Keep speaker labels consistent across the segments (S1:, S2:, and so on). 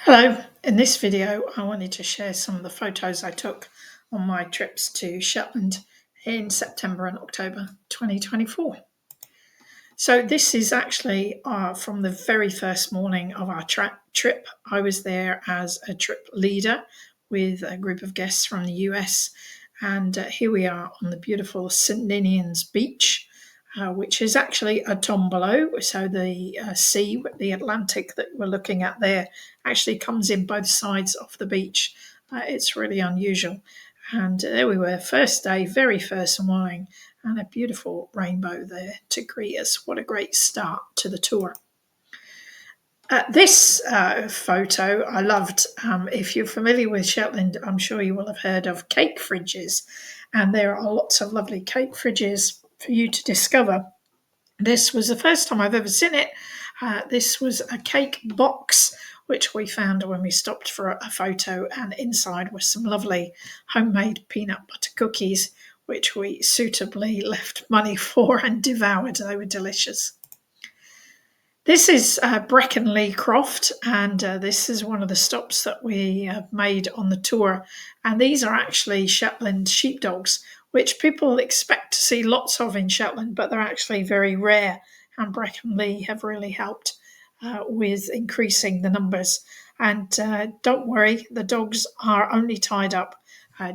S1: Hello, in this video I wanted to share some of the photos I took on my trips to Shetland in September and October 2024. So this is actually from the very first morning of our trip. I was there as a trip leader with a group of guests from the US, and here we are on the beautiful St Ninians beach, which is actually a tombolo. So the sea, the Atlantic that we're looking at there, actually comes in both sides of the beach. It's really unusual. And there we were, first day, very first morning, and a beautiful rainbow there to greet us. What a great start to the tour. This photo I loved. If you're familiar with Shetland, I'm sure you will have heard of cake fridges, and there are lots of lovely cake fridges for you to discover. This was the first time I've ever seen it. This was a cake box which we found when we stopped for a photo, and inside was some lovely homemade peanut butter cookies which we suitably left money for and devoured. They were delicious. This is Breckenlee Croft, and this is one of the stops that we have made on the tour. And these are actually Shetland sheepdogs, which people expect to see lots of in Shetland, but they're actually very rare. And Breckenlee have really helped with increasing the numbers. And don't worry, the dogs are only tied up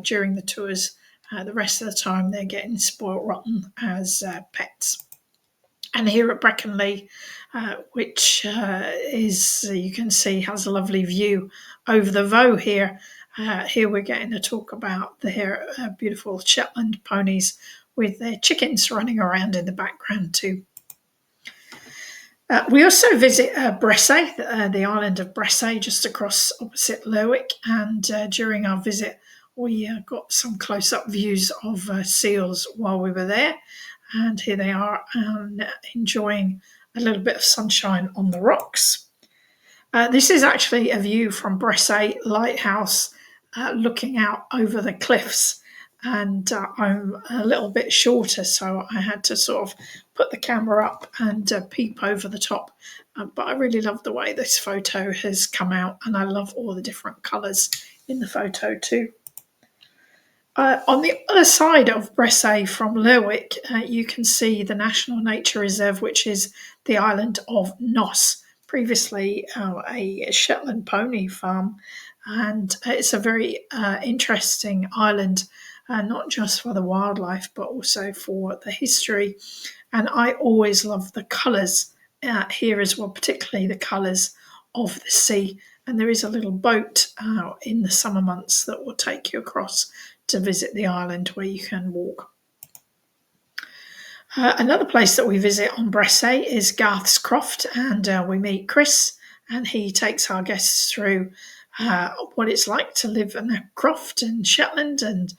S1: during the tours. The rest of the time, they're getting spoiled rotten as pets. And here at Breckenlee, which is, you can see, has a lovely view over the Voe here. Here we're getting to talk about their beautiful Shetland ponies with their chickens running around in the background too. We also visit Bressay, the island of Bressay, just across opposite Lerwick. And during our visit, we got some close-up views of seals while we were there. And here they are enjoying a little bit of sunshine on the rocks. This is actually a view from Bressay Lighthouse looking out over the cliffs. And I'm a little bit shorter, so I had to sort of put the camera up and peep over the top. But I really love the way this photo has come out, and I love all the different colours in the photo too. On the other side of Bressay from Lerwick, you can see the National Nature Reserve, which is the island of Noss, previously a Shetland pony farm. And it's a very interesting island, not just for the wildlife, but also for the history. And I always love the colours here as well, particularly the colours of the sea. And there is a little boat in the summer months that will take you across to visit the island where you can walk. Another place that we visit on Bressay is Garth's Croft, and we meet Chris, and he takes our guests through what it's like to live in a croft in Shetland, and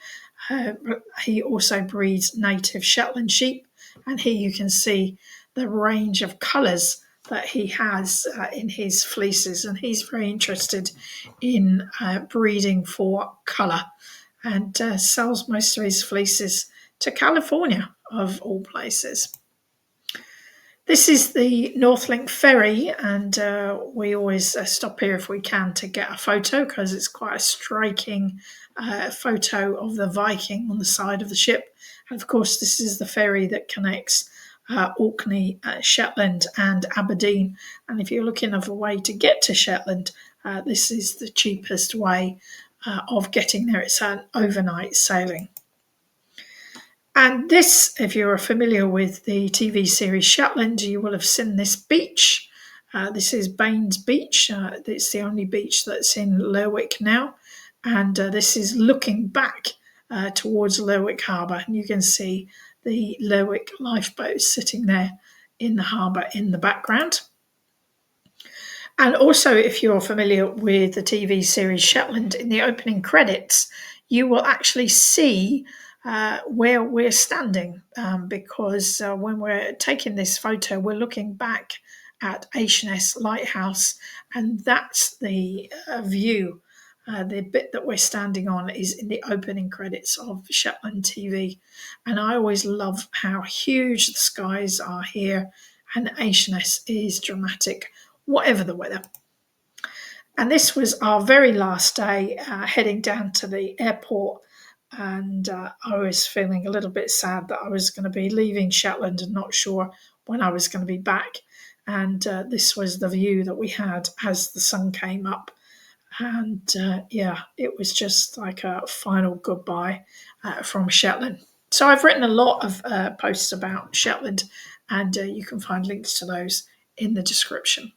S1: he also breeds native Shetland sheep. And here you can see the range of colours that he has in his fleeces, and he's very interested in breeding for colour, and sells most of his fleeces to California, of all places. This is the Northlink ferry, and we always stop here if we can to get a photo, because it's quite a striking photo of the Viking on the side of the ship. And of course, this is the ferry that connects Orkney, Shetland and Aberdeen. And if you're looking for a way to get to Shetland, this is the cheapest way of getting there. It's an overnight sailing. And this, if you're familiar with the TV series Shetland, you will have seen this beach. This is Baines Beach. It's the only beach that's in Lerwick now. And this is looking back towards Lerwick Harbour. And you can see the Lerwick lifeboat sitting there in the harbour in the background. And also, if you're familiar with the TV series Shetland, in the opening credits, you will actually see where we're standing, because when we're taking this photo, we're looking back at Occassional Lighthouse, and that's the view. The bit that we're standing on is in the opening credits of Shetland TV. And I always love how huge the skies are here, and Occassional is dramatic, whatever the weather. And this was our very last day heading down to the airport. And I was feeling a little bit sad that I was going to be leaving Shetland and not sure when I was going to be back. And this was the view that we had as the sun came up. And yeah, it was just like a final goodbye from Shetland. So I've written a lot of posts about Shetland, and you can find links to those in the description.